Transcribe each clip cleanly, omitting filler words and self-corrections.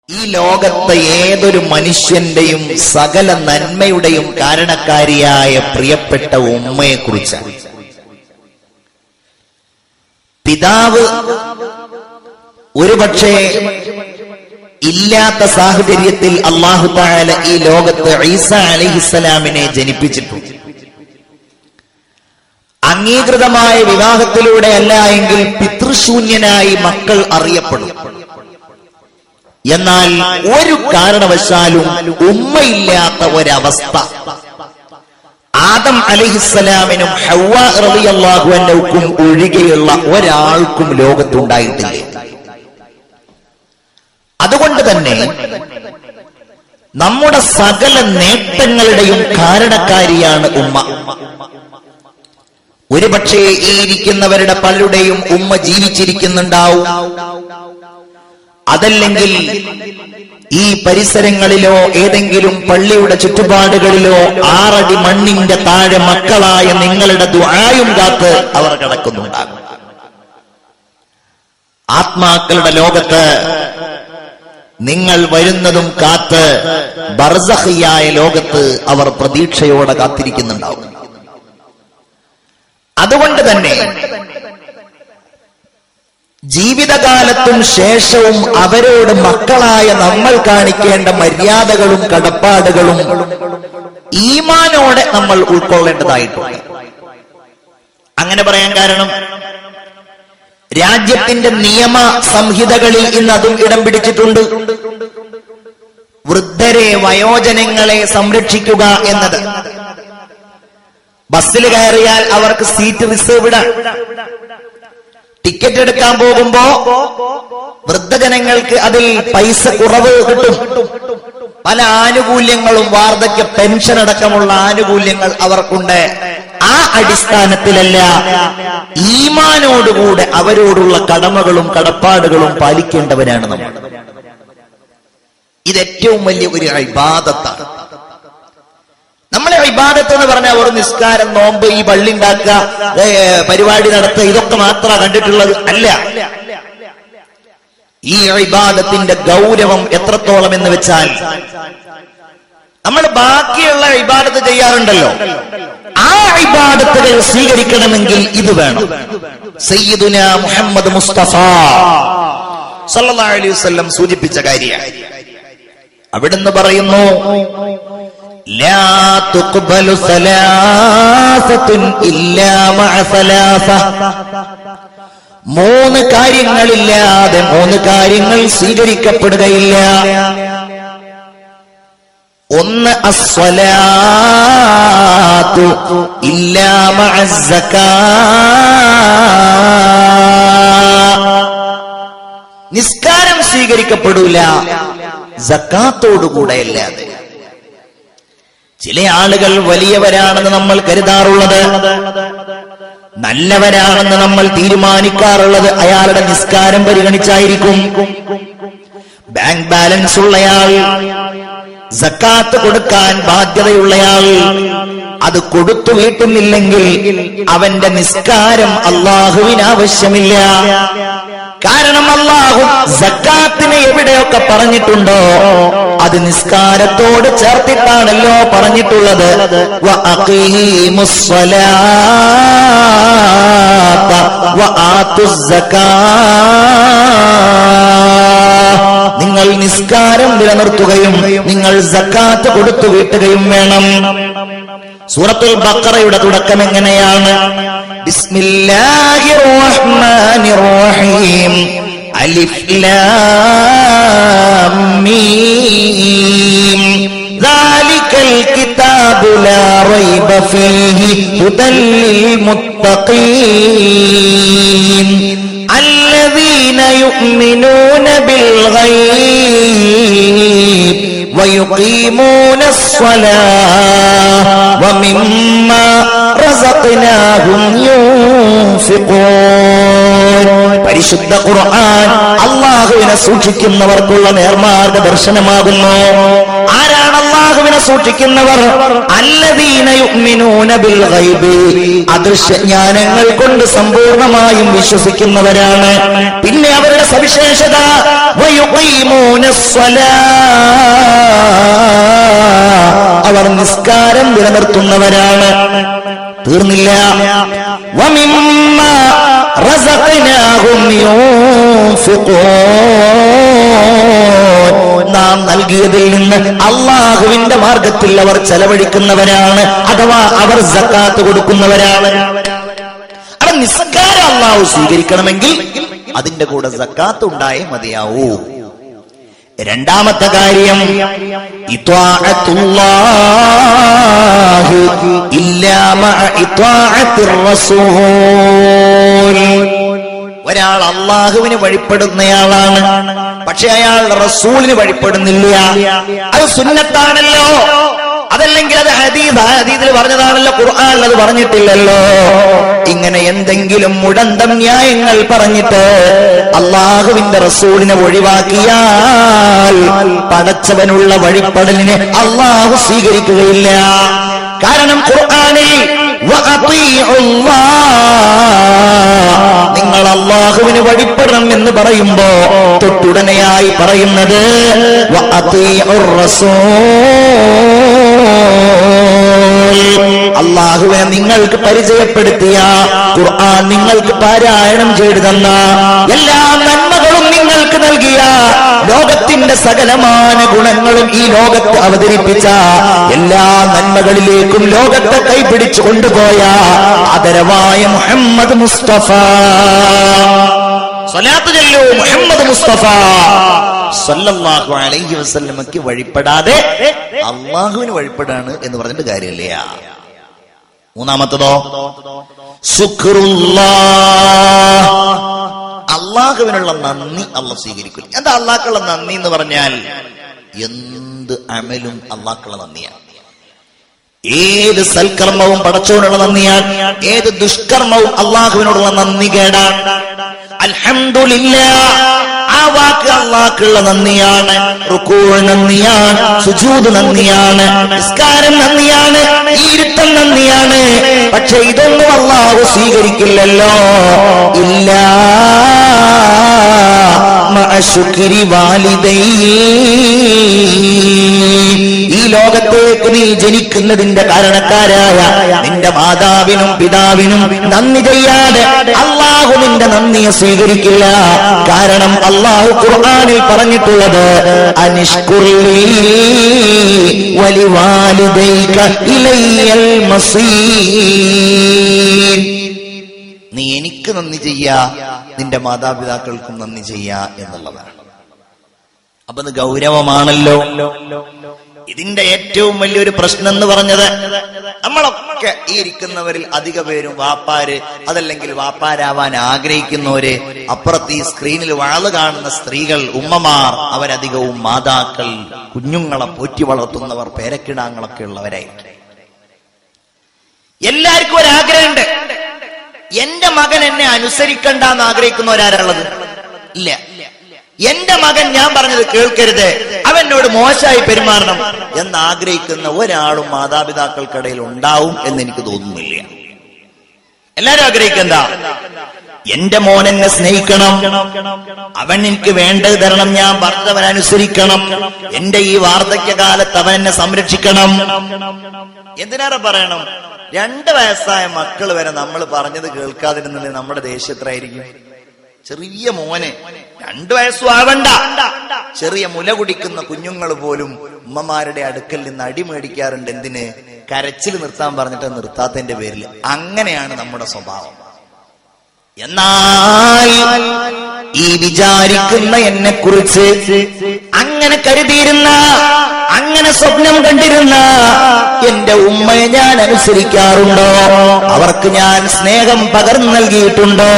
ഈ ലോകത്തെ ഏതൊരു മനുഷ്യന്റെയും സകല നന്മയുടെയും കാരണക്കാരിയായ പ്രിയപ്പെട്ട ഉമ്മയെക്കുറിച്ചാണ്. പിതാവ് ഒരുപക്ഷെ ഇല്ലാത്ത സാഹചര്യത്തിൽ അല്ലാഹു തആല ഈ ലോകത്ത് ഈസാ അലൈഹിസ്സലാമിനെ ജനിപ്പിച്ചിട്ടുണ്ട്. അംഗീകൃതമായ വിവാഹത്തിലൂടെ അല്ല എങ്കിൽ പിതൃശൂന്യനായി മക്കൾ അറിയപ്പെടും. എന്നാൽ ഒരു കാരണവശാലും ഉമ്മയില്ലാത്ത ഒരവസ്ഥ ആദം അലൈഹിസ്സലാമിനും ഹവ്വ റളിയല്ലാഹു അൻഹയ്ക്കും ഒഴികെയുള്ള ഒരാൾക്കും ലോകത്തുണ്ടായിട്ടില്ല. അതുകൊണ്ട് തന്നെ നമ്മുടെ സകല നേട്ടങ്ങളുടെയും കാരണക്കാരിയാണ് ഉമ്മ. ഒരുപക്ഷേ ഈ ഇരിക്കുന്നവരുടെ പലരുടെയും ഉമ്മ ജീവിച്ചിരിക്കുന്നുണ്ടാവും. അതല്ലെങ്കിൽ ഈ പരിസരങ്ങളിലോ ഏതെങ്കിലും പള്ളിയുടെ ചുറ്റുപാടുകളിലോ 6 അടി മണ്ണിന്റെ താഴെ മക്കളായ നിങ്ങളുടെ ദുആയും കാത്ത് അവർ കിടക്കുന്നുണ്ടാകും. ആത്മാക്കളുടെ ലോകത്ത് നിങ്ങൾ വരുന്നതും കാത്ത് ബർസഖിയായ ലോകത്ത് അവർ പ്രതീക്ഷയോടെ കാത്തിരിക്കുന്നുണ്ടാവും. അതുകൊണ്ട് തന്നെ ജീവിതകാലത്തും ശേഷവും അവരോട് മക്കളായ നമ്മൾ കാണിക്കേണ്ട മര്യാദകളും കടപ്പാടുകളും ഈമാനോടെ നമ്മൾ ഉൾക്കൊള്ളേണ്ടതായിട്ടുണ്ട്. അങ്ങനെ പറയാൻ കാരണം രാജ്യത്തിന്റെ നിയമ സംഹിതകളിൽ ഇന്ന് അതും ഇടം പിടിച്ചിട്ടുണ്ട്. വൃദ്ധരെ വയോജനങ്ങളെ സംരക്ഷിക്കുക എന്നത്. ബസ്സിൽ കയറിയാൽ അവർക്ക് സീറ്റ് റിസർവ്ഡ്. ടിക്കറ്റ് എടുക്കാൻ പോകുമ്പോ വൃദ്ധജനങ്ങൾക്ക് അതിൽ പൈസ കുറവ് കിട്ടും. പല ആനുകൂല്യങ്ങളും വാർദ്ധക്യ പെൻഷൻ അടക്കമുള്ള ആനുകൂല്യങ്ങൾ അവർക്കുണ്ട്. ആ അടിസ്ഥാനത്തിലല്ല, ഈമാനോടുകൂടെ അവരോടുള്ള കടമകളും കടപ്പാടുകളും പാലിക്കേണ്ടവരാണ് നമ്മൾ. ഇത് ഏറ്റവും വലിയ ഒരു ഇബാദത്താണ്. നമ്മളെ ഇബാദത്ത് എന്ന് പറഞ്ഞാൽ ഒരു നിസ്കാരം, നോമ്പ്, ഈ പള്ളി ഉണ്ടാക്കുക, പരിപാടി നടത്തുക, ഇതൊക്കെ മാത്രമാണ് കണ്ടിട്ടുള്ളത്. അല്ല, ഈ ഇബാദത്തിന്റെ ഗൗരവം എത്രത്തോളം എന്ന് വെച്ചാൽ നമ്മൾ ബാക്കിയുള്ള ഇബാദത്ത് ചെയ്യാറുണ്ടല്ലോ, ആ ഇബാദത്തുകൾ സ്വീകരിക്കണമെങ്കിൽ ഇത് വേണം. സയ്യിദുനാ മുഹമ്മദ് മുസ്തഫ സല്ലല്ലാഹു അലൈഹി വസല്ലം സൂചിപ്പിച്ച കാര്യമാണ്. അവിടുന്ന് പറയുന്നു, ലാ തുഖ്ബലു സലാസത്തുൻ ഇല്ലാ മഅ സലാസ. 3 കാര്യങ്ങളില്ലാതെ 3 കാര്യങ്ങൾ സ്വീകരിക്കപ്പെടുകയില്ല. ഒന്ന് അസ്സലാത്തു ഇല്ലാ മഅ സക്കാ. നിസ്കാരം സ്വീകരിക്കപ്പെടൂല സക്കാത്തോടുകൂടെ അല്ലാതെ. ചില ആളുകൾ വലിയവരാണെന്ന് നമ്മൾ കരുതാറുള്ളത്, നല്ലവരാണെന്ന് നമ്മൾ തീരുമാനിക്കാറുള്ളത് അയാളുടെ നിസ്കാരം പരിഗണിച്ചായിരിക്കും. ബാങ്ക് ബാലൻസ് ഉള്ളയാൾ, സക്കാത്ത് കൊടുക്കാൻ ബാധ്യതയുള്ളയാൾ അത് കൊടുത്തു വീട്ടുന്നില്ലെങ്കിൽ അവന്റെ നിസ്കാരം അല്ലാഹുവിന് ആവശ്യമില്ല. കാരണം അല്ലാഹു സക്കാത്തിനെ എവിടെയൊക്കെ പറഞ്ഞിട്ടുണ്ടോ അത് നിസ്കാരത്തോട് ചേർത്തിട്ടാണല്ലോ പറഞ്ഞിട്ടുള്ളത്. വഅഖീമുസ് സ്വലാത്ത വആതുസ് സക്കാത്ത്. നിങ്ങൾ നിസ്കാരം നിലനിർത്തുകയും നിങ്ങൾ സക്കാത്ത് കൊടുത്തു വീട്ടുകയും വേണം. സൂറത്തുൽ ബഖറയുടെ തുടക്കം എങ്ങനെയാണ്? ബിസ്മില്ലാഹിർ റഹ്മാനിർ റഹീം. അലിഫ് ലാം മീം. ദാലികൽ കിതാബു ലാ റൈബ ഫീഹി ഹുദൽ ലിൽ മുത്തഖീൻ الذين يؤمنون بالغيب ويقيمون الصلاة ومما رزقناهم ينفقون. പരിശുദ്ധ ഖുർആൻ അല്ലാഹുവിനെ സൂക്ഷിക്കുന്നവർക്കുള്ള നേർമാർഗ ദർശനമാകുന്നു. ആരാണ് അല്ലാഹു അല്ലാഹുവിനെ സൂക്ഷിക്കുന്നവർ അല്ലദീന യുഅ്മിനൂന ബിൽ ഗൈബി അദൃശ്യ ജ്ഞാനങ്ങൾ കൊണ്ട് സമ്പൂർണ്ണമായും വിശ്വസിക്കുന്നവരാണ്. പിന്നെ അവരുടെ സവിശേഷത വയുഖീമൂനസ്സലാ അവർ നിസ്കാരം നിലനിർത്തുന്നവരാണ്. തീർന്നില്ല. വമിമ്മാ റസഖ്നാഹും യൂൻഫിഖൂൻ നാം നൽകിയതിൽ നിന്ന് അല്ലാഹുവിന്റെ മാർഗത്തിൽ അവർ ചെലവഴിക്കുന്നവരാണ്, അഥവാ അവർ സക്കാത്ത് കൊടുക്കുന്നവരാണ്. അവൻ നിസ്കാരം അല്ലാഹു സ്വീകരിക്കണമെങ്കിൽ അതിന്റെ കൂടെ സക്കാത്ത് ഉണ്ടായേ മതിയാവൂ. രണ്ടാമത്തെ കാര്യം ഇത്വാഅത്തുല്ലാഹി ഇല്ലാ മഅ ഇത്വാഅത്തിർ റസൂൽ. ഒരാൾ അല്ലാഹുവിന് വഴിപ്പെടുന്നയാളാണ്, പക്ഷെ അയാൾ റസൂലിന് വഴിപ്പെടുന്നില്ല. അത് സുന്നത്താണല്ലോ, അതല്ലെങ്കിൽ അത് ഹദീസിൽ പറഞ്ഞതാണല്ലോ, ഖുർആനിൽ അത് പറഞ്ഞിട്ടില്ലല്ലോ. ഇങ്ങനെ എന്തെങ്കിലും മുടന്തം ന്യായങ്ങൾ പറഞ്ഞിട്ട് അല്ലാഹുവിന്റെ റസൂലിനെ ഒഴിവാക്കിയാൽ പടച്ചവനുള്ള വഴിപ്പെടലിനെ അല്ലാഹു സ്വീകരിക്കുകയില്ല. കാരണം ഖുർആനിൽ നിങ്ങൾ അല്ലാഹുവിന് വഴിപ്പെടണം എന്ന് പറയുമ്പോ തൊട്ടുടനെയായി പറയുന്നത് അല്ലാഹുവിനെ നിങ്ങൾക്ക് പരിചയപ്പെടുത്തിയ ഖുർആൻ നിങ്ങൾക്ക് പാരായണം ചെയ്തു തന്ന എല്ലാ നന്മകളും നിങ്ങൾക്ക് നൽകിയ ലോകത്തിന്റെ സകലമാന ഗുണങ്ങളും ഈ ലോകത്ത് അവതരിപ്പിച്ച എല്ലാ നന്മകളിലേക്കും ലോകത്തെ കൈപിടിച്ചു കൊണ്ടുപോയ ആദരവായ മുഹമ്മദ് മുസ്തഫ സ്വലാത്ത് ചൊല്ലൂ. മുഹമ്മദ് മുസ്തഫ സല്ലല്ലാഹു അലൈഹി വസല്ലമക്ക് വഴിപ്പെടാതെ അല്ലാഹുവിന് വഴിപ്പെടാണ് എന്ന് പറഞ്ഞിട്ട് കാര്യമില്ല. മൂന്നാമത്തതോ ശുക്റുല്ലാഹ്, അല്ലാഹുവിനുള്ള നന്ദി അല്ലാഹു സ്വീകരിക്കും. എന്താ അല്ലാഹുള്ള നന്ദി എന്ന് പറഞ്ഞാൽ? എന്ത് അമലും അല്ലാഹുള്ള നന്ദിയാണ്. ഏത് സൽക്കർമ്മവും പടച്ചവനുള്ള നന്ദിയാണ്, ഏത് ദുഷ്കർമ്മവും അല്ലാഹുവിനോടുള്ള നന്ദി കേടാണ്. അൽഹംദുലില്ലാഹ്, ആ വാക്ക് അല്ലാഹുള്ള നന്ദിയാണ്. റുക്കൂ നന്ദിയാണ്, സുജൂദ് നന്ദിയാണ്, നിസ്കാരം നന്ദിയാണ്, ഇരുത്തം നന്ദിയാണ്. പക്ഷെ ഇതൊന്നും അല്ലാഹു സ്വീകരിക്കില്ലല്ലോ. ഇല്ലാ മഅ ശുക്രി വാലിദൈഹി, ഈ ലോകത്തേക്ക് നീ ജനിക്കുന്നതിന്റെ കാരണക്കാരായ നിന്റെ മാതാവിനും പിതാവിനും നന്ദി ചെയ്യാതെ അല്ലാഹു നിന്റെ നന്ദിയെ സ്വീകരിക്കില്ല. കാരണം അല്ലാഹു ഖുർആനിൽ പറഞ്ഞിട്ടുള്ളത് അനിഷ്കുർലി വലിവാലിദൈക ഇലയ്യൽ മസീർ, നീ എനിക്ക് നന്ദി ചെയ്യാ, നിന്റെ മാതാപിതാക്കൾക്കും നന്ദി ചെയ്യാ എന്നുള്ളതാണ്. അപ്പൊ ഇത് ഗൗരവമാണല്ലോ. ഇതിന്റെ ഏറ്റവും വലിയൊരു പ്രശ്നം എന്ന് പറഞ്ഞത്, നമ്മളൊക്കെ ഈ ഇരിക്കുന്നവരിൽ അധിക പേരും വാപ്പാര്, അതല്ലെങ്കിൽ വാപ്പാരാവാൻ ആഗ്രഹിക്കുന്നവര്, അപ്പുറത്ത് ഈ സ്ക്രീനിൽ വാള് കാണുന്ന സ്ത്രീകൾ, ഉമ്മമാർ, അവരധികവും മാതാക്കൾ, കുഞ്ഞുങ്ങളെ പോറ്റി വളർത്തുന്നവർ, പേരക്കിടാങ്ങളൊക്കെ ഉള്ളവരായിട്ട് എല്ലാവർക്കും ഒരാഗ്രഹമുണ്ട്. എന്റെ മകൻ എന്നെ അനുസരിക്കണ്ടെന്ന് ആഗ്രഹിക്കുന്നവരാരുള്ളത്? ഇല്ല. എന്റെ മകൻ ഞാൻ പറഞ്ഞത് കേൾക്കരുത്, അവനോട് മോശമായി പെരുമാറണം എന്നാഗ്രഹിക്കുന്ന ഒരാളും മാതാപിതാക്കൾക്കിടയിൽ ഉണ്ടാവും എന്ന് എനിക്ക് തോന്നുന്നില്ല. എല്ലാരും ആഗ്രഹിക്കണ്ട, എന്റെ മോൻ എന്നെ സ്നേഹിക്കണം, അവൻ എനിക്ക് വേണ്ടത് തരണം, ഞാൻ പറഞ്ഞവൻ അനുസരിക്കണം, എന്റെ ഈ വാർദ്ധക്യകാലത്ത് അവൻ എന്നെ സംരക്ഷിക്കണം. എന്തിനേറെ പറയണം, 2 വയസ്സായ മക്കൾ വരെ നമ്മൾ പറഞ്ഞത് കേൾക്കാതിരുന്നില്ലേ നമ്മുടെ ദേഷ്യം എത്രയായിരിക്കും? ചെറിയ മോനെ 2 വയസ്സും ആവണ്ട, ചെറിയ മുല കുടിക്കുന്ന കുഞ്ഞുങ്ങൾ പോലും ഉമ്മമാരുടെ അടുക്കൽ നിന്ന് അടിമേടിക്കാറുണ്ട്. എന്തിന്? കരച്ചിൽ നിർത്താൻ പറഞ്ഞിട്ട് നിർത്താത്തതിന്റെ പേരിൽ. അങ്ങനെയാണ് നമ്മുടെ സ്വഭാവം. എന്നാൽ ഈ വിചാരിക്കുന്ന എന്നെ കുറിച്ച് അങ്ങനെ കരുതിയിരുന്ന, അങ്ങനെ സ്വപ്നം കണ്ടിരുന്ന എന്റെ ഉമ്മയെ ഞാൻ അനുസരിക്കാറുണ്ടോ? അവർക്ക് ഞാൻ സ്നേഹം പകർന്നു നൽകിയിട്ടുണ്ടോ?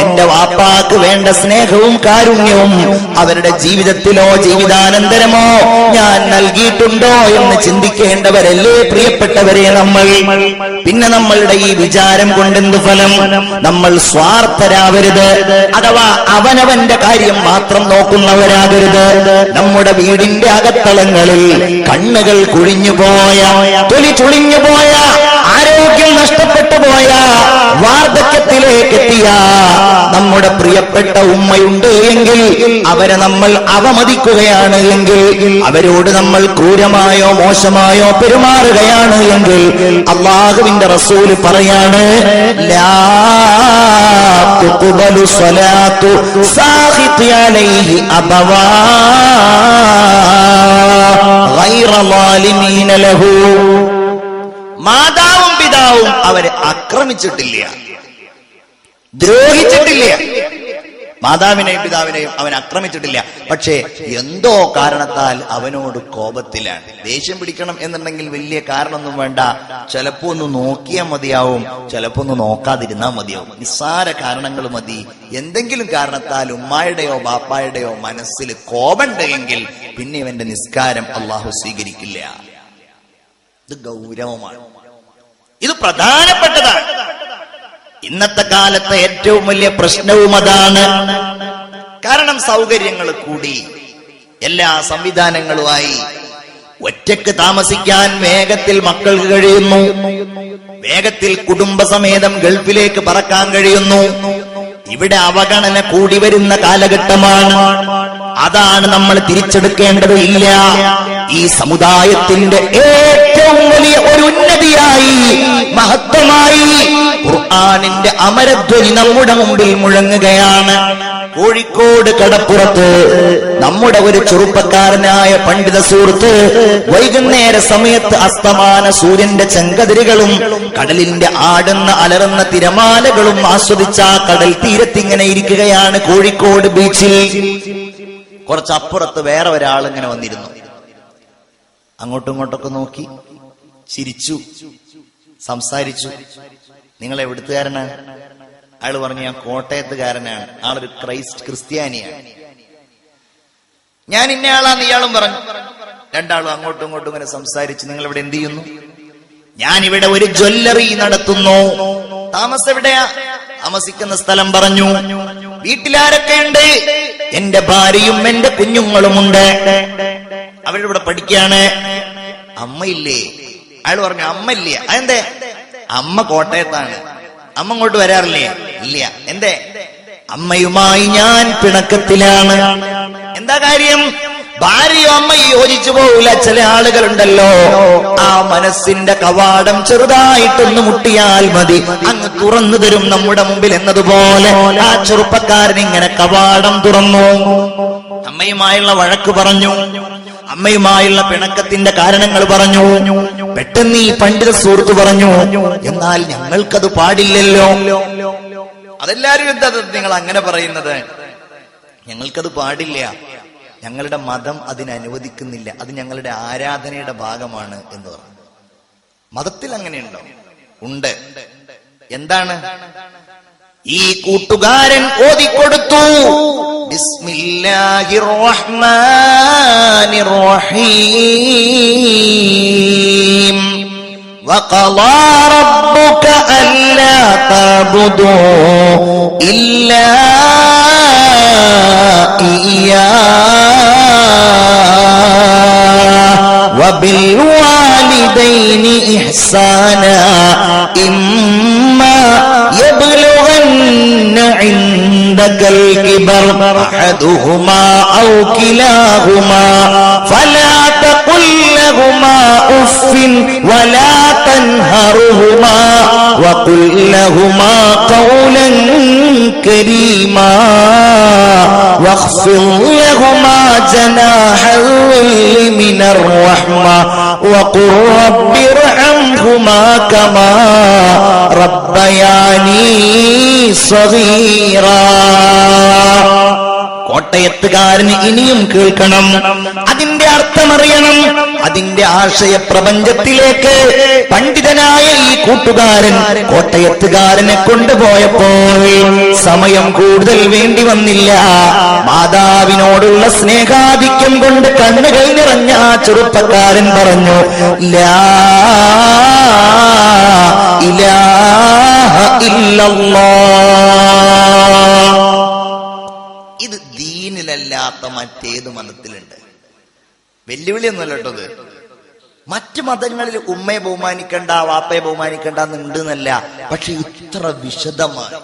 എന്റെ വാപ്പാക്ക് വേണ്ട സ്നേഹവും കാരുണ്യവും അവരുടെ ജീവിതത്തിലോ ജീവിതാനന്തരമോ ഞാൻ നൽകിയിട്ടുണ്ടോ എന്ന് ചിന്തിക്കേണ്ടവരല്ലേ പ്രിയപ്പെട്ടവരെ നമ്മൾ. പിന്നെ നമ്മളുടെ ഈ വിചാരം കൊണ്ടെന്ത് ഫലം? നമ്മൾ സ്വാർത്ഥരാവരുത്, അഥവാ അവനവന്റെ കാര്യം മാത്രം നോക്കുന്നവരാകരുത്. നമ്മുടെ വീടിന്റെ അകത്തളങ്ങൾ കാലഘട്ടങ്ങളിൽ കണ്ണുകൾ കുഴിഞ്ഞുപോയ, തൊലി ചുളിഞ്ഞുപോയ, ആരോഗ്യം നഷ്ടപ്പെട്ടു പോയ, വാർദ്ധക്യത്തിലേക്ക് എത്തിയ നമ്മുടെ പ്രിയപ്പെട്ട ഉമ്മയുണ്ട് എങ്കിൽ അവരെ നമ്മൾ അവമതിക്കുകയാണ് എങ്കിൽ, അവരോട് നമ്മൾ ക്രൂരമായോ മോശമായോ പെരുമാറുകയാണ് എങ്കിൽ അല്ലാഹുവിന്റെ റസൂൽ പറയാണ്, ലാ തുഖ്ബലു സ്വലാത്തു സാഖിതി അലൈഹി അബവാ ഗൈറ ളാലിമീന ലഹു. മാതാവും പിതാവും അവരെ ആക്രമിച്ചിട്ടില്ല, ദ്രോഹിച്ചിട്ടില്ല. മാതാവിനെയും പിതാവിനെയും അവൻ ആക്രമിച്ചിട്ടില്ല. പക്ഷേ എന്തോ കാരണത്താൽ അവനോട് കോപത്തിലാണ്. ദേഷ്യം പിടിക്കണം എന്നുണ്ടെങ്കിൽ വലിയ കാരണമൊന്നും വേണ്ട. ചിലപ്പോ ഒന്ന് നോക്കിയാൽ മതിയാവും, ചിലപ്പോ ഒന്ന് നോക്കാതിരുന്നാൽ മതിയാവും. നിസ്സാര കാരണങ്ങൾ മതി. എന്തെങ്കിലും കാരണത്താൽ ഉമ്മായുടെയോ ബാപ്പായുടെയോ മനസ്സിൽ കോപമുണ്ടെങ്കിൽ പിന്നെ ഇവന്റെ നിസ്കാരം അള്ളാഹു സ്വീകരിക്കില്ല. ഇത് ഗൗരവമാണ്, ഇത് പ്രധാനപ്പെട്ടതാണ്. ഇന്നത്തെ കാലത്തെ ഏറ്റവും വലിയ പ്രശ്നവും അതാണ്. കാരണം സൗകര്യങ്ങൾ കൂടി, എല്ലാ സംവിധാനങ്ങളുമായി. ഒറ്റയ്ക്ക് താമസിക്കാൻ വേഗത്തിൽ മക്കൾക്ക് കഴിയുന്നു, വേഗത്തിൽ കുടുംബസമേതം ഗൾഫിലേക്ക് പറക്കാൻ കഴിയുന്നു. ഇവിടെ അവഗണന കൂടി വരുന്ന കാലഘട്ടമാണ്. അതാണ് നമ്മൾ തിരിച്ചെടുക്കേണ്ടത്. ഇല്ല, ഈ സമുദായത്തിന്റെ ഏറ്റവും വലിയ ഒരു ഉന്നതിയായി, മഹത്വമായി ഖുർആനിന്റെ അമരധ്വനി നമ്മുടെ മുമ്പിൽ മുഴങ്ങുകയാണ്. കോഴിക്കോട് കടപ്പുറത്ത് നമ്മുടെ ഒരു ചെറുപ്പക്കാരനായ പണ്ഡിത സുഹൃത്ത് വൈകുന്നേര സമയത്ത് അസ്തമാന സൂര്യന്റെ ചെങ്കതിരുകളും കടലിന്റെ ആടുന്ന അലറുന്ന തിരമാലകളും ആസ്വദിച്ച കടൽ തീരത്തിങ്ങനെ ഇരിക്കുകയാണ് കോഴിക്കോട് ബീച്ചിൽ. കുറച്ചപ്പുറത്ത് വേറെ ഒരാൾ ഇങ്ങനെ വന്നിരുന്നു. അങ്ങോട്ടും ഇങ്ങോട്ടൊക്കെ നോക്കി, ചിരിച്ചു, സംസാരിച്ചു. നിങ്ങൾ എവിടുത്തുകാരനാണ്? അയാൾ പറഞ്ഞു, ഞാൻ കോട്ടയത്തുകാരനാണ്. ആളൊരു ക്രിസ്ത്യാനിയാണ്. ഞാൻ ഇന്നയാളാന്ന് ഇയാളും പറഞ്ഞു. രണ്ടാളും അങ്ങോട്ടും ഇങ്ങോട്ടും ഇങ്ങനെ സംസാരിച്ച്, നിങ്ങൾ ഇവിടെ എന്ത് ചെയ്യുന്നു? ഞാൻ ഇവിടെ ഒരു ജ്വല്ലറി നടത്തുന്നു. താമസം എവിടെയാ? താമസിക്കുന്ന സ്ഥലം പറഞ്ഞു. വീട്ടിലാരൊക്കെയുണ്ട്? എന്റെ ഭാര്യയും എന്റെ കുഞ്ഞുങ്ങളുമുണ്ട്. അവരിവിടെ പഠിക്കാണ്. അമ്മയില്ലേ? അയാൾ പറഞ്ഞു, അമ്മ ഇല്ല. അതെന്തേ? അമ്മ കോട്ടയത്താണ്, അമ്മ ഇങ്ങോട്ട് വരാറില്ലേ? ഇല്ല. എന്തേ? അമ്മയുമായി ഞാൻ പിണക്കത്തിലാണ്. എന്താ കാര്യം? ഭാര്യയോ അമ്മയും യോജിച്ചു പോകില്ല. ചില ആളുകളുണ്ടല്ലോ, ആ മനസ്സിന്റെ കവാടം ചെറുതായിട്ടൊന്ന് മുട്ടിയാൽ മതി, അങ്ങ് തുറന്നു തരും നമ്മുടെ മുമ്പിൽ എന്നതുപോലെ ആ ചെറുപ്പക്കാരൻ ഇങ്ങനെ കവാടം തുറന്നു. അമ്മയുമായുള്ള വഴക്ക് പറഞ്ഞു, അമ്മയുമായുള്ള പിണക്കത്തിന്റെ കാരണങ്ങൾ പറഞ്ഞു. പെട്ടെന്ന് ഈ പണ്ഡിത സുഹൃത്ത് പറഞ്ഞു, എന്നാൽ ഞങ്ങൾക്കത് പാടില്ലല്ലോ. അതെല്ലാരും എന്താ നിങ്ങൾ അങ്ങനെ പറയുന്നത്? ഞങ്ങൾക്കത് പാടില്ല, ഞങ്ങളുടെ മതം അതിനനുവദിക്കുന്നില്ല, അത് ഞങ്ങളുടെ ആരാധനയുടെ ഭാഗമാണ് എന്ന് പറഞ്ഞു. മതത്തിൽ അങ്ങനെയുണ്ടോ? ഉണ്ട്. എന്താണ്? ഈ കൂട്ടുകാരൻ ഓതിക്കൊടുത്തു, ബിസ്മില്ലാഹിർ റഹ്മാനിർ റഹീം വഖളാ റബ്ബുക അല്ലാ തഅബുദൂ ഇല്ലാ ഇയ്യാഹു വബിൽ വാലിദൈനി ഇഹ്സാനാ ഇമ്മാ يبلغن عندك الكبر أحدهما أو كلاهما فلا تقل لهما أف ولا تنهرهما وقل لهما قولا كريما واخفض لهما جناح الذل من الرحمة وقل رب ارحمهما كما ربياني صغيرا. കോട്ടയത്തുകാരന് ഇനിയും കേൾക്കണം, അതിന്റെ അർത്ഥമറിയണം. അതിന്റെ ആശയ പ്രപഞ്ചത്തിലേക്ക് പണ്ഡിതനായ ഈ കൂട്ടുകാരൻ കോട്ടയത്തുകാരനെ കൊണ്ടുപോയപ്പോൾ സമയം കൂടുതൽ വേണ്ടി വന്നില്ല. മാതാവിനോടുള്ള സ്നേഹാധിക്യം കൊണ്ട് കണ്ണുകൾ നിറഞ്ഞ ആ ചെറുപ്പക്കാരൻ പറഞ്ഞു, ലാ ഇലാഹ ഇല്ലല്ലാഹ്. ഇത് ദീനിലല്ലാത്ത മറ്റേത് മതത്തിലുണ്ട്. വെല്ലുവിളിയൊന്നുമല്ല കേട്ടത്. മറ്റു മതങ്ങളിൽ ഉമ്മയെ ബഹുമാനിക്കണ്ട, വാപ്പയെ ബഹുമാനിക്കണ്ട എന്നുണ്ട് എന്നല്ല, പക്ഷെ ഇത്ര വിശദമായി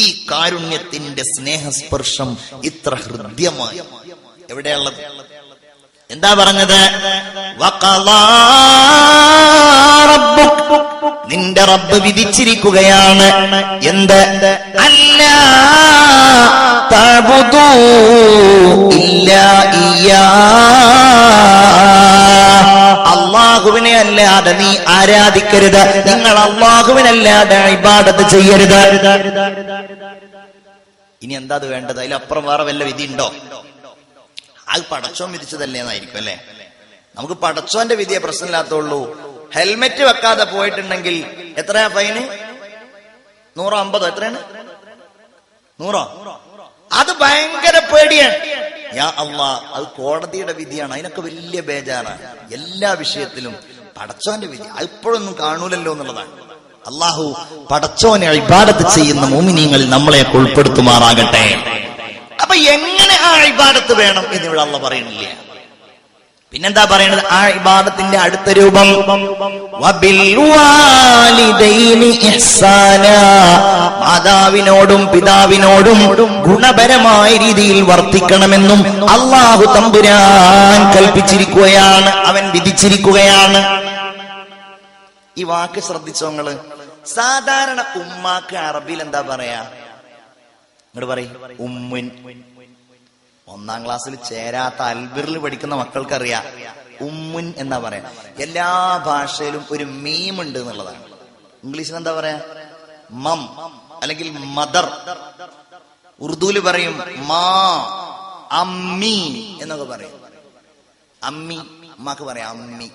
ഈ കാരുണ്യത്തിന്റെ സ്നേഹസ്പർശം ഇത്ര ഹൃദ്യമായി എവിടെയുള്ളത്? എന്താ പറഞ്ഞത്? നിന്റെ റബ്ബ് വിധിച്ചിരിക്കുകയാണ് എന്ത്? അല്ലാ തഅബുദൂ ഇല്ലാ ഇയ്യാ, അല്ലാഹുവിനെ അല്ലാതെ നീ ആരാധിക്കരുത്, നിങ്ങൾ അല്ലാഹുവിനല്ലാതെ ഇബാദത്ത് ചെയ്യരുത്. ഇനി എന്താ അത് വേണ്ടത്? അതിലപ്പുറം വേറെ വല്ല വിധി ഉണ്ടോ? അത് പടച്ചോൻ വിധിച്ചതല്ലേ എന്നായിരിക്കും അല്ലെ? നമുക്ക് പടച്ചോന്റെ വിധിയെ പ്രശ്നമില്ലാത്തുള്ളൂ. ഹെൽമെറ്റ് വെക്കാതെ പോയിട്ടുണ്ടെങ്കിൽ എത്രയാ ഫൈന്? 150. എത്രയാണ്? 100. അത് ഭയങ്കര പേടിയാണ്. യാ അല്ലാഹ്, അത് കോടതിയുടെ വിധിയാണ്, അതിനൊക്കെ വലിയ ബേജാറാണ്. എല്ലാ വിഷയത്തിലും പടച്ചോന്റെ വിധി അത് ഇപ്പോഴൊന്നും കാണൂലല്ലോ എന്നുള്ളതാണ്. അല്ലാഹു പടച്ചോനെ ഇബാദത്ത് ചെയ്യുന്ന മുഅ്മിനീങ്ങളിൽ നമ്മളെ ഉൾപ്പെടുത്തുമാറാകട്ടെ. അപ്പൊ എങ്ങനെ ആ ഇബാദത്ത് വേണം എന്നിവിടെ അല്ലാഹ് പറയുന്നില്ല. പിന്നെന്താ പറയണത്? ആ ഇബാദത്തിന്റെ അടുത്ത രൂപം വബിൽ വാലിദൈനി ഇഹ്സാനാ, മാതാവിനോടും പിതാവിനോടും ഗുണപരമായ രീതിയിൽ വർത്തിക്കണമെന്നും അല്ലാഹു തമ്പുരാൻ കൽപ്പിച്ചിരിക്കുകയാണ്, അവൻ വിധിച്ചിരിക്കുകയാണ്. ഈ വാക്ക് ശ്രദ്ധിച്ചോങ്ങള്. സാധാരണ ഉമ്മാക്ക് അറബിയിൽ എന്താ പറയാ? ഇങ്ങോട്ട് പറയും, ഉമ്മുൻ. 1ാം ക്ലാസ്സിൽ ചേരാത്ത അൽബിറിൽ പഠിക്കുന്ന മക്കൾക്കറിയാം ഉമ്മുൻ എന്നാ പറയാ. എല്ലാ ഭാഷയിലും ഒരു മീം ഉണ്ട് എന്നുള്ളതാണ്. ഇംഗ്ലീഷിൽ എന്താ പറയാ? മം അല്ലെങ്കിൽ മദർ. ഉറുദുവിൽ പറയും മാ, അമ്മി എന്നൊക്കെ പറയും. അമ്മി ഉമ്മാക്ക് പറയാം അമ്മി.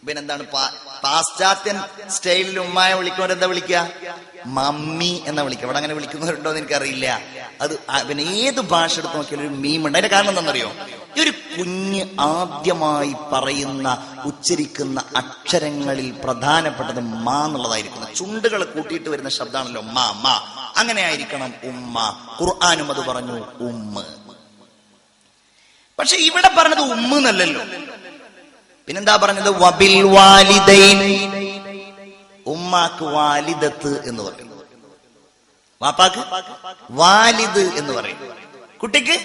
പിന്നെന്താണ് പാശ്ചാത്യൻ സ്റ്റൈലിൽ ഉമ്മായ വിളിക്കുമ്പോൾ എന്താ വിളിക്കുക? മമ്മി എന്നാ വിളിക്കുക. അവിടെ അങ്ങനെ വിളിക്കുന്നവരുണ്ടോ എന്ന് എനിക്കറിയില്ല. അത് പിന്നെ ഏത് ഭാഷ എടുത്ത് നോക്കിയാലും ഒരു മീമുണ്ട്. അതിന്റെ കാരണം എന്താണെന്നറിയോ? ഈ ഒരു കുഞ്ഞ് ആദ്യമായി പറയുന്ന ഉച്ചരിക്കുന്ന അക്ഷരങ്ങളിൽ പ്രധാനപ്പെട്ടത് മാ എന്നുള്ളതായിരിക്കണം. ചുണ്ടുകൾ കൂട്ടിയിട്ട് വരുന്ന ശബ്ദമാണല്ലോ മാ മാ. അങ്ങനെ ആയിരിക്കണം ഉമ്മ. ഖുർആനും അത് പറഞ്ഞു ഉമ്മ. പക്ഷെ ഇവിടെ പറഞ്ഞത് ഉമ്മ എന്നല്ലല്ലോ. പിന്നെന്താ പറഞ്ഞത്? വബിൽ വാലിദൈൻ. ഉമ്മാക്ക് വാലിദത്ത് എന്ന് പറയും, വാപ്പാക്ക് വാലിദ് എന്ന് പറയും, കുട്ടിക്ക്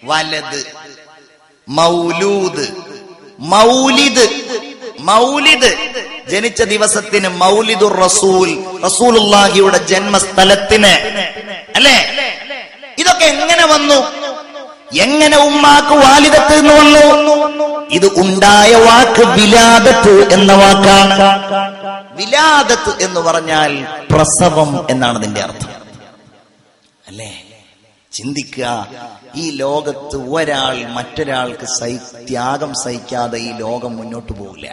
വലത്. മൗലൂദ്, മൗലിദ്. മൗലിദ് ജനിച്ച ദിവസത്തിന് മൗലിദുർ റസൂൽ, റസൂലുള്ളാഹിയുടെ ജന്മസ്ഥലത്തിന് അല്ലേ? ഇതൊക്കെ എങ്ങനെ വന്നു? എങ്ങനെ ഉമ്മാക്ക് വാലിദത്ത് എന്ന് വന്നു? ഇത് ഉണ്ടായ വാക്ക് വിലാദത്ത് എന്ന വാക്കാണ്. വിലാദത്ത് എന്ന് പറഞ്ഞാൽ പ്രസവം എന്നാണ് അതിന്റെ അർത്ഥം അല്ലേ? ചിന്തിക്കുക, ഈ ലോകത്ത് ഒരാൾ മറ്റൊരാൾക്ക് ത്യാഗം സഹിക്കാതെ ഈ ലോകം മുന്നോട്ട് പോകില്ല.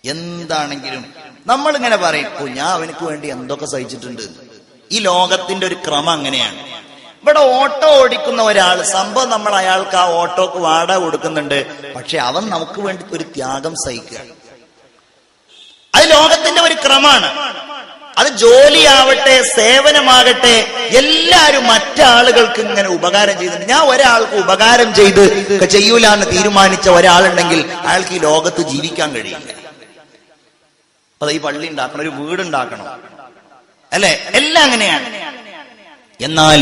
എന്താണെങ്കിലും നമ്മളിങ്ങനെ പറയും, ഞാൻ അവനക്ക് വേണ്ടി എന്തൊക്കെ സഹിച്ചിട്ടുണ്ട്. ഈ ലോകത്തിന്റെ ഒരു ക്രമം അങ്ങനെയാണ്. ഇവിടെ ഓട്ടോ ഓടിക്കുന്ന ഒരാൾ, സംഭവം നമ്മൾ അയാൾക്ക് ആ ഓട്ടോക്ക് വാടക കൊടുക്കുന്നുണ്ട്, പക്ഷെ അവൻ നമുക്ക് വേണ്ടി ഒരു ത്യാഗം സഹിക്കുക. അത് ലോകത്തിന്റെ ഒരു ക്രമമാണ്. അത് ജോലിയാവട്ടെ, സേവനമാകട്ടെ, എല്ലാരും മറ്റാളുകൾക്ക് ഇങ്ങനെ ഉപകാരം ചെയ്യുന്നുണ്ട്. ഞാൻ ഒരാൾക്ക് ഉപകാരം ചെയ്യൂല എന്ന് തീരുമാനിച്ച ഒരാളുണ്ടെങ്കിൽ അയാൾക്ക് ഈ ലോകത്ത് ജീവിക്കാൻ കഴിയില്ല. അപ്പൊ ഈ പള്ളി ഉണ്ടാക്കണം, ഒരു വീടുണ്ടാക്കണം അല്ലെ? എല്ലാം അങ്ങനെയാണ്. എന്നാൽ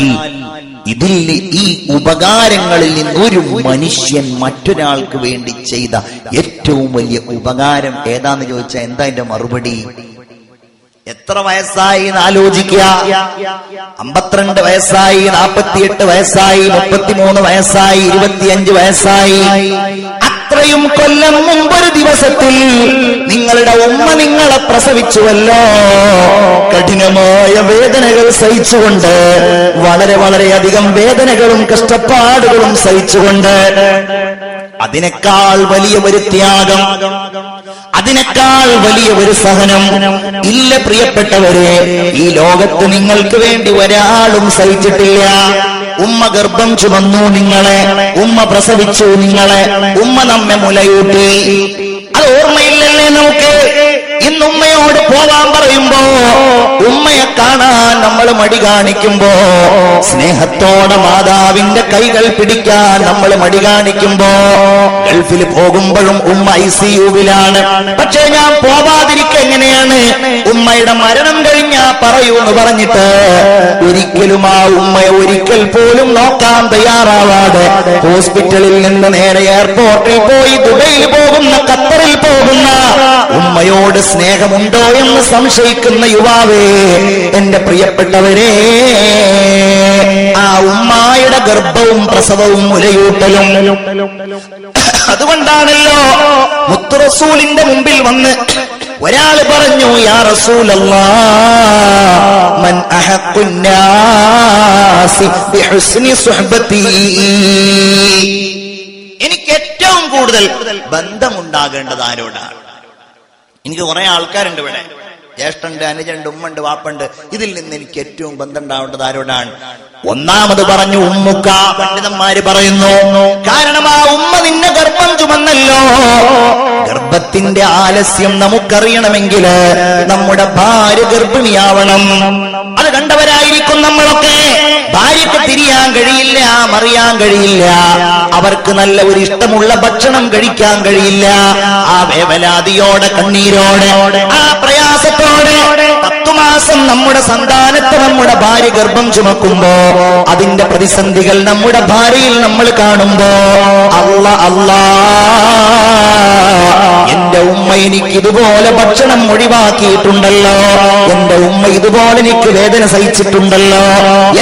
ഇതിൽ ഈ ഉപകാരങ്ങളിൽ നിന്ന് ഒരു മനുഷ്യൻ മറ്റൊരാൾക്ക് വേണ്ടി ചെയ്ത ഏറ്റവും വലിയ ഉപകാരം ഏതാന്ന് ചോദിച്ചാൽ എന്താ എന്റെ മറുപടി? എത്ര വയസ്സായി എന്ന് ആലോചിക്കുക. 52 വയസ്സായി, 48 വയസ്സായി, 33 വയസ്സായി, 25 വയസ്സായി. അത്രയും കൊല്ലം മുമ്പൊരു ദിവസത്തിൽ നിങ്ങളുടെ ഉമ്മ നിങ്ങളെ പ്രസവിച്ചുവല്ലോ. കഠിനമായ വേദനകൾ സഹിച്ചുകൊണ്ട്, വളരെ വളരെയധികം വേദനകളും കഷ്ടപ്പാടുകളും സഹിച്ചുകൊണ്ട്, അതിനേക്കാൾ വലിയ ഒരു ത്യാഗം, അതിനേക്കാൾ വലിയ ഒരു സഹനം ഇല്ല പ്രിയപ്പെട്ടവരെ. ഈ ലോകത്ത് നിങ്ങൾക്ക് വേണ്ടി ഒരാളും സഹിച്ചിട്ടില്ല. ഉമ്മ ഗർഭം ചുമന്നു നിങ്ങളെ, ഉമ്മ പ്രസവിച്ചു നിങ്ങളെ, ഉമ്മ നമ്മെ മുലയൂട്ടി. അത് ഓർമ്മയില്ലല്ലേ നമുക്ക്? ഇന്ന് ഉമ്മയോട് പോവാൻ പറയുമ്പോ, ഉമ്മയെ കാണാൻ നമ്മൾ മടി കാണിക്കുമ്പോ, സ്നേഹത്തോടെ മാതാവിന്റെ കൈകൾ പിടിക്കാൻ നമ്മൾ മടി കാണിക്കുമ്പോ, ഗൾഫിൽ പോകുമ്പോഴും ഉമ്മ ICU-വിലാണ്. പക്ഷെ ഞാൻ പോവാതിരിക്കുക എങ്ങനെയാണ്? ഉമ്മയുടെ മരണം കഴിഞ്ഞാ പറയൂന്ന് പറഞ്ഞിട്ട് ഒരിക്കലും ആ ഉമ്മയെ ഒരിക്കൽ പോലും നോക്കാൻ തയ്യാറാവാതെ ഹോസ്പിറ്റലിൽ നിന്ന് നേരെ എയർപോർട്ടിൽ പോയി ദുബൈയിൽ പോകുന്ന, ഖത്തറിൽ പോകുന്ന ഉമ്മയോട് സ്നേഹമുണ്ടോ എന്ന് സംശയിക്കുന്ന യുവാവേ, എന്റെ പ്രിയപ്പെട്ടവരെ, ആ ഉമ്മായുടെ ഗർഭവും പ്രസവവും മുലയൂട്ടലും. അതുകൊണ്ടാണല്ലോ മുത്തു റസൂലിന്റെ മുമ്പിൽ വന്ന് ഒരാൾ പറഞ്ഞു, യാ റസൂലല്ലാഹ് മൻ അഹഖുന്നാസി ബിഹുസ്നി സുഹ്ബതി, എനിക്ക് ഏറ്റവും കൂടുതൽ ബന്ധമുണ്ടാകേണ്ടത് ആരോടാണ്? എനിക്ക് കുറെ ആൾക്കാരുണ്ട് ഇവിടെ, ജ്യേഷ്ഠണ്ട്, അനുജണ്ട്, ഉമ്മണ്ട്, വാപ്പണ്ട്. ഇതിൽ നിന്ന് എനിക്ക് ഏറ്റവും ബന്ധം ഉണ്ടാവേണ്ടത് ആരോടാണ്? ഒന്നാമത് പറഞ്ഞു ഉമ്മുക്ക. പണ്ഡിതന്മാര് പറയുന്നു, കാരണം ആ ഉമ്മ നിന്നെ ഗർഭം ചുമന്നല്ലോ. ഗർഭത്തിന്റെ ആലസ്യം നമുക്കറിയണമെങ്കിൽ നമ്മുടെ ഭാര്യ ഗർഭിണിയാവണം. അത് കണ്ടവരായിരിക്കും നമ്മളൊക്കെ. ഭാര്യക്ക് തിരിയാൻ കഴിയില്ല, മറിയാൻ കഴിയില്ല, അവർക്ക് നല്ല ഒരു ഇഷ്ടമുള്ള ഭക്ഷണം കഴിക്കാൻ കഴിയില്ല. ആ വേവലാതിയോടെ, കണ്ണീരോടെ, ആ പ്രയാസത്തോടെ 10 മാസം നമ്മുടെ സന്താനത്തെ നമ്മുടെ ഭാര്യ ഗർഭം ചുമക്കുമ്പോ അതിന്റെ പ്രതിസന്ധികൾ നമ്മുടെ ഭാര്യയിൽ നമ്മൾ കാണുമ്പോ, അല്ലാ, എന്റെ ഉമ്മ എനിക്ക് ഇതുപോലെ ഭക്ഷണം ഒഴിവാക്കിയിട്ടുണ്ടല്ലോ, എന്റെ ഉമ്മ ഇതുപോലെ എനിക്ക് വേദന സഹിച്ചിട്ടുണ്ടല്ലോ,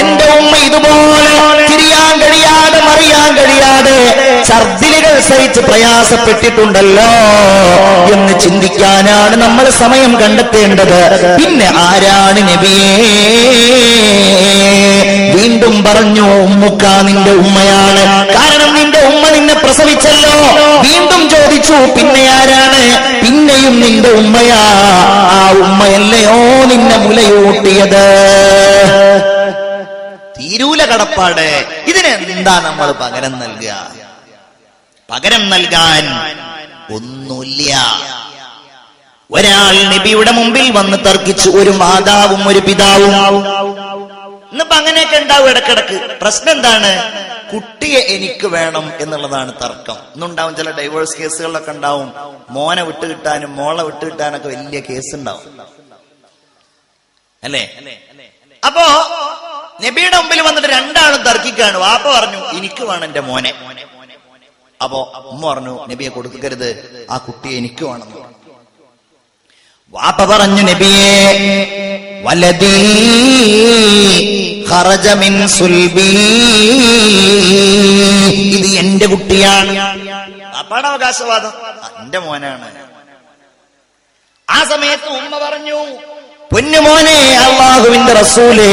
എന്റെ ഉമ്മ ഇതുപോലെ തിരിയാൻ കഴിയാതെ, മറിയാൻ കഴിയാതെ ഛർദിലുകൾ സഹിച്ച് പ്രയാസപ്പെട്ടിട്ടുണ്ടല്ലോ എന്ന് ചിന്തിക്കാനാണ് നമ്മൾ സമയം കണ്ടെത്തേണ്ടത്. പിന്നെ ആരാണ് നബിയേ? വീണ്ടും പറഞ്ഞു ഉമ്മുക്ക നിന്റെ ഉമ്മയാണ്. കാരണം നിന്റെ ഉമ്മ നിന്നെ പ്രസവിച്ചല്ലോ. വീണ്ടും ചോദിച്ചു പിന്നെ ആരാണ്? പിന്നെയും നിന്റെ ഉമ്മയാ. ആ ഉമ്മയല്ലയോ നിന്നെ മുലയൂട്ടിയത്? തീരൂല കടപ്പാട്. ഇതിനെന്താ നമ്മൾ പകരം നൽകുക? പകരം നൽകാൻ ഒന്നുമില്ല. ഒരാൾ നബിയുടെ മുമ്പിൽ വന്ന് തർക്കിച്ചു, ഒരു മാതാവും ഒരു പിതാവും. ഇന്നിപ്പോ അങ്ങനെയൊക്കെ ഉണ്ടാവും ഇടക്കിടക്ക്. പ്രശ്നം എന്താണ്? കുട്ടിയെ എനിക്ക് വേണം എന്നുള്ളതാണ് തർക്കം. ഇന്നുണ്ടാവും ചില ഡൈവേഴ്സ് കേസുകളിലൊക്കെ ഉണ്ടാവും. മോനെ വിട്ടുകിട്ടാനും മോളെ വിട്ടുകിട്ടാനൊക്കെ വലിയ കേസ് ഉണ്ടാവും, അല്ലേ? അപ്പോ നബിയുടെ മുമ്പിൽ വന്നിട്ട് രണ്ടാളും തർക്കിക്കാണ്. വാപ്പ പറഞ്ഞു എനിക്ക് വേണം എന്റെ മോനെ. അപ്പോ ഉമ്മ പറഞ്ഞു നബിയെ കൊടുക്കരുത്, ആ കുട്ടിയെ എനിക്ക് വേണം. വാപ്പ പറഞ്ഞു നബിയെ വലദീ ഖറജ മിൻ സുൽബി, ഇത് എന്റെ കുട്ടിയാണ്. വാപ്പയുടെ അവകാശവാദം, എന്റെ മോനാണ്. ആ സമയത്ത് ഉമ്മ പറഞ്ഞു പൊന്നുമോനെ, അല്ലാഹുവിന്റെ റസൂലേ,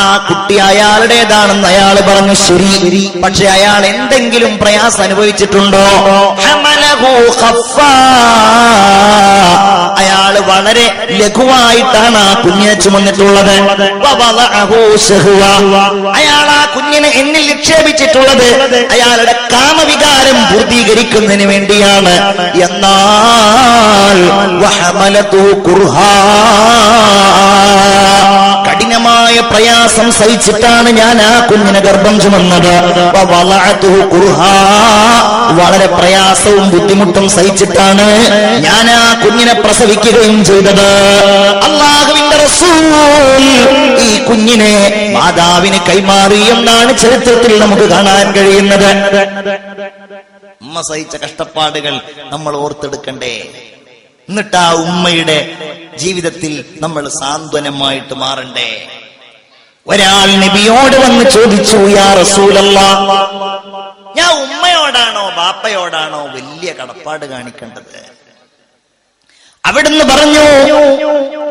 ആ കുട്ടി അയാളുടേതാണെന്ന് അയാൾ പറഞ്ഞു. ശരി, പക്ഷെ അയാൾ എന്തെങ്കിലും പ്രയാസം അനുഭവിച്ചിട്ടുണ്ടോ? അയാൾ വളരെ ലഘുവായിട്ടാണ് ആ കുഞ്ഞിനെ ചുമന്നിട്ടുള്ളത്. അയാൾ ആ കുഞ്ഞിനെ എന്നിൽ നിക്ഷേപിച്ചിട്ടുള്ളത് അയാളുടെ കാമവികാരം പൂർത്തീകരിക്കുന്നതിന് വേണ്ടിയാണ്. എന്നാൽ കഠിനമായ പ്രയാസം സഹിച്ചിട്ടാണ് ഞാൻ ആ കുഞ്ഞിനെ ഗർഭം ചുമന്നത്. വളരെ പ്രയാസവും ബുദ്ധിമുട്ടും സഹിച്ചിട്ടാണ് ഞാൻ ആ കുഞ്ഞിനെ പ്രസവിക്കുകയും ചെയ്തത്. അല്ലാഹുവിന്റെ റസൂൽ ഈ കുഞ്ഞിനെ മാതാവിന് കൈമാറി എന്നാണ് ചരിത്രത്തിൽ നമുക്ക് കാണാൻ കഴിയുന്നത്. ഉമ്മ സഹിച്ച കഷ്ടപ്പാടുകൾ നമ്മൾ ഓർത്തെടുക്കണ്ടേ? എന്നിട്ട് ആ ഉമ്മയുടെ ജീവിതത്തിൽ നമ്മൾ സാന്ത്വനമായിട്ട് മാറണ്ടേ? ഒരാൾ നബിയോട് വന്ന് ചോദിച്ചു, യാ റസൂലല്ലാഹ്, ഞാൻ ഉമ്മയോടാണോ ബാപ്പയോടാണോ വലിയ കടപ്പാട് കാണിക്കേണ്ടത്? അവിടുന്ന് പറഞ്ഞു,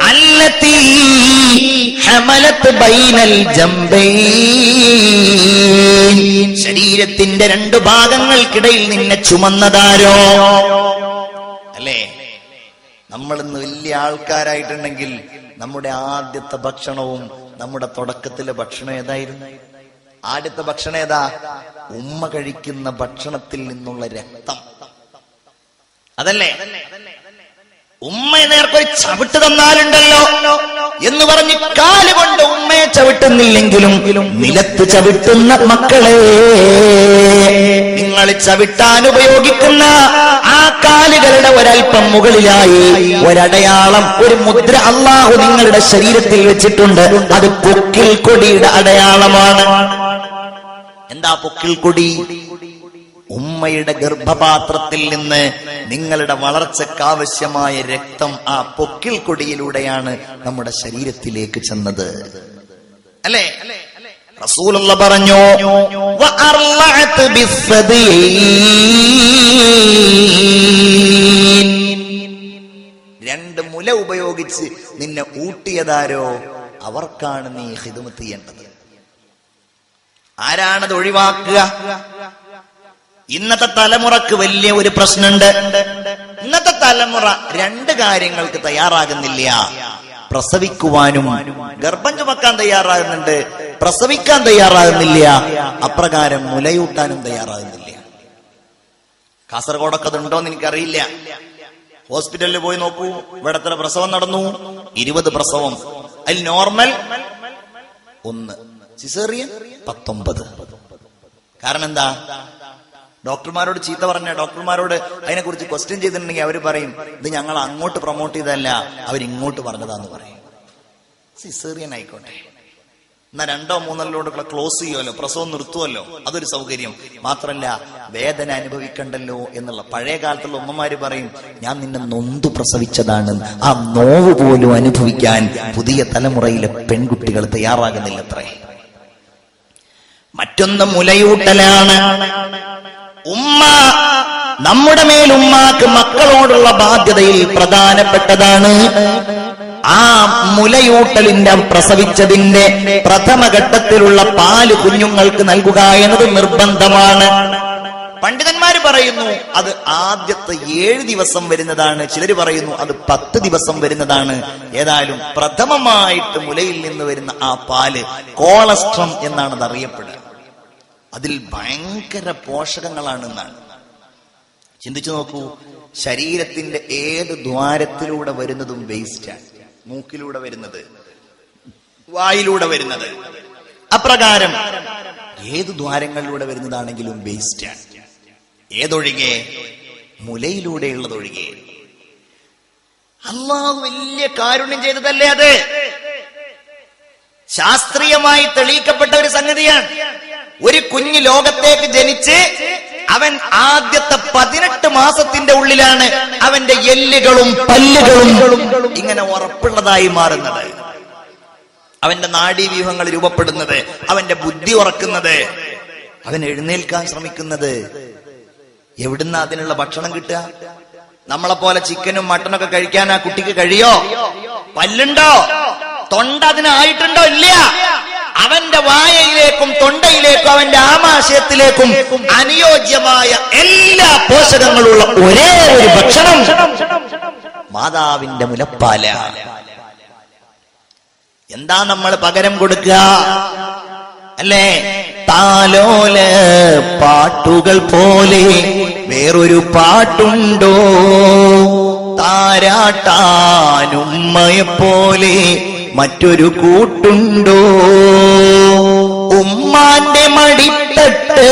അല്ലതീ ഹമലത് ബൈനൽ ജംബൈൻ, ശരീരത്തിന്റെ 2 ഭാഗങ്ങൾക്കിടയിൽ നിന്നെ ചുമന്നതാരോ? അല്ലേ? നമ്മളിന്ന് വലിയ ആൾക്കാരായിട്ടുണ്ടെങ്കിൽ നമ്മുടെ ആദ്യത്തെ ഭക്ഷണവും നമ്മുടെ തുടക്കത്തിലെ ഭക്ഷണം ഏതായിരുന്നു? ആദ്യത്തെ ഭക്ഷണം ഏതാ? ഉമ്മ കഴിക്കുന്ന ഭക്ഷണത്തിൽ നിന്നുള്ള രക്തം, അതല്ലേ? ഉമ്മയെ നേർക്കൊരു ചവിട്ട് തന്നാലുണ്ടല്ലോ എന്ന് പറഞ്ഞ് കാലുകൊണ്ട് ഉമ്മയെ ചവിട്ടുന്നില്ലെങ്കിലും നിലത്ത് ചവിട്ടുന്ന മക്കളെ, നിങ്ങൾ ചവിട്ടാൻ ഉപയോഗിക്കുന്ന ആ കാലുകളുടെ ഒരൽപ്പം മുകളിലായി ഒരടയാളം, ഒരു മുദ്ര അല്ലാഹു നിങ്ങളുടെ ശരീരത്തിൽ വെച്ചിട്ടുണ്ട്. അത് പൊക്കിൽ കൊടിയുടെ അടയാളമാണ്. എന്താ പൊക്കിൽ കൊടി? ഉമ്മയുടെ ഗർഭപാത്രത്തിൽ നിന്ന് നിങ്ങളുടെ വളർച്ചക്കാവശ്യമായ രക്തം ആ പൊക്കിൽ കൊടിയിലൂടെയാണ് നമ്മുടെ ശരീരത്തിലേക്ക് ചെന്നത്, അല്ലേ? റസൂലുള്ള പറഞ്ഞു, രണ്ട് മുല ഉപയോഗിച്ച് നിന്നെ ഊട്ടിയതാരോ അവർക്കാണ് നീ ഖിദ്മത്ത് ചെയ്യേണ്ടത്. ആരാണത് ഒഴിവാക്കുക? ഇന്നത്തെ തലമുറക്ക് വലിയ ഒരു പ്രശ്നമുണ്ട്. ഇന്നത്തെ തലമുറ രണ്ട് കാര്യങ്ങൾക്ക് തയ്യാറാകുന്നില്ല. പ്രസവിക്കുവാനും ഗർഭം ചുമക്കാൻ തയ്യാറാകുന്നുണ്ട്, പ്രസവിക്കാൻ തയ്യാറാകുന്നില്ല. അപ്രകാരം മുലയൂട്ടാനും തയ്യാറാകുന്നില്ല. കാസർഗോഡൊക്കെ അതുണ്ടോന്ന് എനിക്കറിയില്ല. ഹോസ്പിറ്റലിൽ പോയി നോക്കൂ, ഇവിടെ എത്ര പ്രസവം നടന്നു? 20 പ്രസവം. അതിൽ നോർമൽ 1, സിസേറിയൻ 19. കാരണം എന്താ? ഡോക്ടർമാരോട് ചീത്ത പറഞ്ഞ ഡോക്ടർമാരോട് അതിനെക്കുറിച്ച് ക്വസ്റ്റ്യൻ ചെയ്തിട്ടുണ്ടെങ്കിൽ അവർ പറയും, ഇത് ഞങ്ങൾ അങ്ങോട്ട് പ്രൊമോട്ട് ചെയ്തതല്ല, അവരിങ്ങോട്ട് പറഞ്ഞതാന്ന് പറയും. സിസേറിയൻ ആയിക്കോട്ടെ, എന്നാ 2ഓ 3ഓ ക്ലോസ് ചെയ്യുമല്ലോ, പ്രസവം നിർത്തുമല്ലോ, അതൊരു സൗകര്യം. മാത്രല്ല വേദന അനുഭവിക്കണ്ടല്ലോ എന്നുള്ള. പഴയ കാലത്തുള്ള ഉമ്മമാര് പറയും, ഞാൻ നിന്നെ നൊന്തു പ്രസവിച്ചതാണ്, ആ നോവ് പോലും അനുഭവിക്കാൻ പുതിയ തലമുറയിലെ പെൺകുട്ടികൾ തയ്യാറാകുന്നില്ലത്രേ. മറ്റൊന്ന് മുലയൂട്ടലാണ്. ഉമ്മ, നമ്മുടെ മേൽ ഉമ്മാക്ക് മക്കളോടുള്ള ബാധ്യതയിൽ പ്രധാനപ്പെട്ടതാണ് ആ മുലയൂട്ടലിന്റെ, പ്രസവിച്ചതിന്റെ പ്രഥമഘട്ടത്തിലുള്ള പാല് കുഞ്ഞുങ്ങൾക്ക് നൽകുക എന്നത് നിർബന്ധമാണ്. പണ്ഡിതന്മാര് പറയുന്നു അത് ആദ്യത്തെ 7 ദിവസം വരുന്നതാണ്, ചിലർ പറയുന്നു അത് 10 ദിവസം വരുന്നതാണ്. ഏതായാലും പ്രഥമമായിട്ട് മുലയിൽ നിന്ന് വരുന്ന ആ പാല് കോളസ്ട്രം എന്നാണ് അത് അറിയപ്പെടുക. അതിൽ ഭയങ്കര പോഷകങ്ങളാണെന്നാണ്. ചിന്തിച്ചു നോക്കൂ, ശരീരത്തിന്റെ ഏത് ദ്വാരത്തിലൂടെ വരുന്നതും വേസ്റ്റാണ്. മൂക്കിലൂടെ വരുന്നത്, വായിലൂടെ വരുന്നത്, അപ്രകാരം ഏത് ദ്വാരങ്ങളിലൂടെ വരുന്നതാണെങ്കിലും വേസ്റ്റാണ്. ഏതൊഴികെ? മുലയിലൂടെയുള്ളതൊഴികെ. അല്ലാഹു വലിയ കാരുണ്യം ചെയ്തതല്ലേ അത്? ശാസ്ത്രീയമായി തെളിയിക്കപ്പെട്ട ഒരു സംഗതിയാണ്. ഒരു കുഞ്ഞ് ലോകത്തേക്ക് ജനിച്ച് അവൻ ആദ്യത്തെ 18 മാസത്തിന്റെ ഉള്ളിലാണ് അവന്റെ എല്ലുകളും പല്ലുകളും ഇങ്ങനെ ഉറപ്പുള്ളതായി മാറുന്നത്, അവന്റെ നാഡീവ്യൂഹങ്ങൾ രൂപപ്പെടുന്നത്, അവന്റെ ബുദ്ധി ഉറക്കുന്നത്, അവൻ എഴുന്നേൽക്കാൻ ശ്രമിക്കുന്നത്. എവിടുന്ന അതിനുള്ള ഭക്ഷണം കിട്ടുക? നമ്മളെപ്പോലെ ചിക്കനും മട്ടനൊക്കെ കഴിക്കാൻ ആ കുട്ടിക്ക് കഴിയോ? പല്ലുണ്ടോ? തൊണ്ട അതിനായിട്ടുണ്ടോ? ഇല്ല. അവന്റെ വായയിലേക്കും തൊണ്ടയിലേക്കും അവന്റെ ആമാശയത്തിലേക്കും അനുയോജ്യമായ എല്ലാ പോഷകങ്ങളുള്ള ഒരേ ഒരു ഭക്ഷണം മാതാവിന്റെ മുലപ്പാല. എന്താ നമ്മൾ പകരം കൊടുക്കുക? അല്ലേ? താലോല പാട്ടുകൾ പോലെ വേറൊരു പാട്ടുണ്ടോ? താരാട്ടാനുമ്മയെ പോലെ മറ്റൊരു കൂട്ടുണ്ടോ? ഉമ്മാന്റെ മടിത്തട്ട്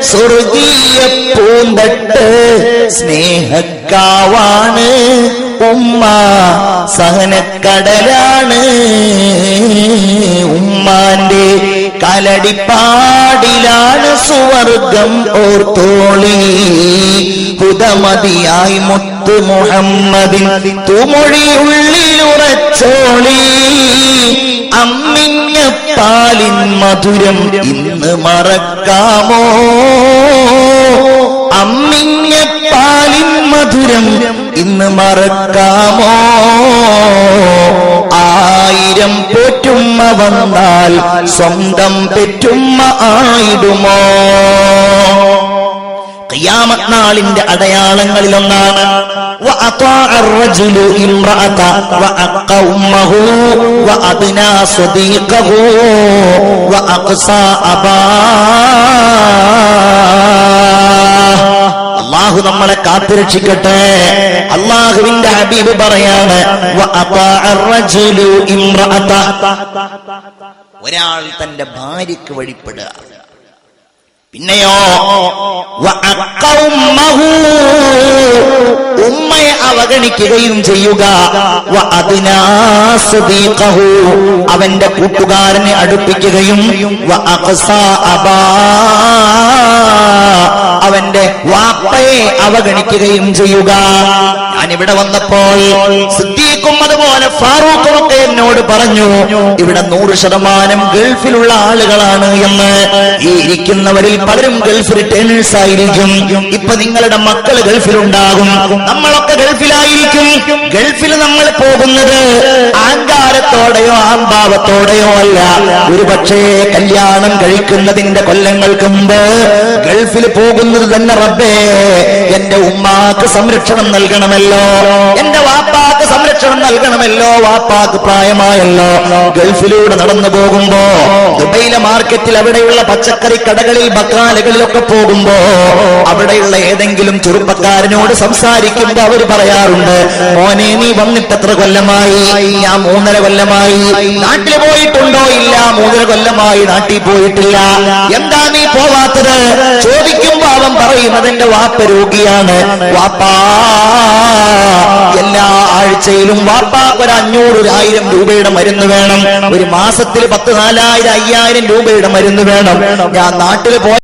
സ്വർഗീയ പൂന്തട്ട് സ്നേഹക്കാവാണ് ഉമ്മ, സഹനക്കടലാണ്. ഉമ്മാന്റെ കലടിപ്പാടിലാണ് സുവർഗം ഓർത്തോളി. പുതമതിയായി മുത്തു മുഹമ്മദിൻ തുമൊഴിയുള്ളിലുറച്ചോളി. അമ്മിഞ്ഞ പാലിൻ മധുരം ഇന്ന് മറക്കാമോ? അമ്മിഞ്ഞ പാലിൻ മധുരം ഇന്ന് മറക്കാമോ? 1000 പോറ്റുമ്മ വന്നാൽ സ്വന്തം പെറ്റുമ്മ ആയിടുമോ? ഖിയാമത്ത് നാളിന്റെ അടയാളങ്ങളിലൊന്നാണ് വഅതാഅ الرجل امرأة وأقى أمه وأدنى صديقه وأقصى أباه. അല്ലാഹു നമ്മളെ കാത്തുരക്ഷിക്കട്ടെ. അള്ളാഹുവിന്റെ ഹബീബ് പറയാണ്, ഒരാൾ തന്റെ ഭാര്യയ്ക്ക് വഴിപ്പെടുക. പിന്നെയോ ഉമ്മയെ അവഗണിക്കുകയും ചെയ്യുക. അവന്റെ കൂട്ടുകാരനെ അടുപ്പിക്കുകയും അവന്റെ വാപ്പയെ അവഗണിക്കുകയും ചെയ്യുക. ഞാനിവിടെ വന്നപ്പോൾ സിദ്ദീഖും അതുപോലെ ഫാറൂഖും ഒക്കെ എന്നോട് പറഞ്ഞു, ഇവിടെ 100% ഗൾഫിലുള്ള ആളുകളാണ് എന്ന്. ഈ ഇരിക്കുന്നവരിൽ പലരും ഗൾഫ് റിട്ടേണേഴ്സ് ആയിരിക്കും. ഇപ്പൊ നിങ്ങളുടെ മക്കള് ഗൾഫിലുണ്ടാകും, നമ്മളൊക്കെ ഗൾഫിലായിരിക്കും. ഗൾഫിൽ നമ്മൾ പോകുന്നത് അഹങ്കാരത്തോടെയോ അഹംഭാവത്തോടെയോ അല്ല. ഒരു പക്ഷേ കല്യാണം കഴിക്കുന്നതിന്റെ കൊല്ലങ്ങൾക്ക് മുമ്പ് ഗൾഫിൽ പോകുന്നത് തന്നെ റബ്ബേ എന്റെ ഉമ്മാക്ക് സംരക്ഷണം നൽകണമല്ലോ, എന്റെ വാപ്പാക്ക് സംരക്ഷണം നൽകണമല്ലോ, വാപ്പാക്ക് പ്രായമായല്ലോ. ഗൾഫിലൂടെ നടന്നു പോകുമ്പോ ദുബൈയിലെ മാർക്കറ്റിൽ അവിടെയുള്ള പച്ചക്കറി കടകളിൽ ബക്കാലകളിലൊക്കെ പോകുമ്പോ അവിടെയുള്ള ഏതെങ്കിലും ചെറുപ്പക്കാരനോട് സംസാരിക്കുമ്പോ അവര് പറയാറുണ്ട്, മോനെ നീ വന്നിട്ട് എത്ര കൊല്ലമായി? ഞാൻ 3.5 കൊല്ലമായി. നാട്ടിൽ പോയിട്ടുണ്ടോ? ഇല്ല, 3.5 കൊല്ലമായി നാട്ടിൽ പോയിട്ടില്ല. എന്താ നീ പോവാത്തത്? ചോദിക്കുമ്പോ അവൻ പറയുന്നത് എന്റെ വാപ്പ രോഗിയാണ്. വാപ്പാ എല്ലാ ആഴ്ചയിലും വാപ്പാക്ക് ഒരു 500-1000 രൂപയുടെ മരുന്ന് വേണം. ഒരു മാസത്തിൽ 10,000-4,000-5,000 രൂപയുടെ മരുന്ന് വേണം. ഞാൻ നാട്ടിൽ പോയി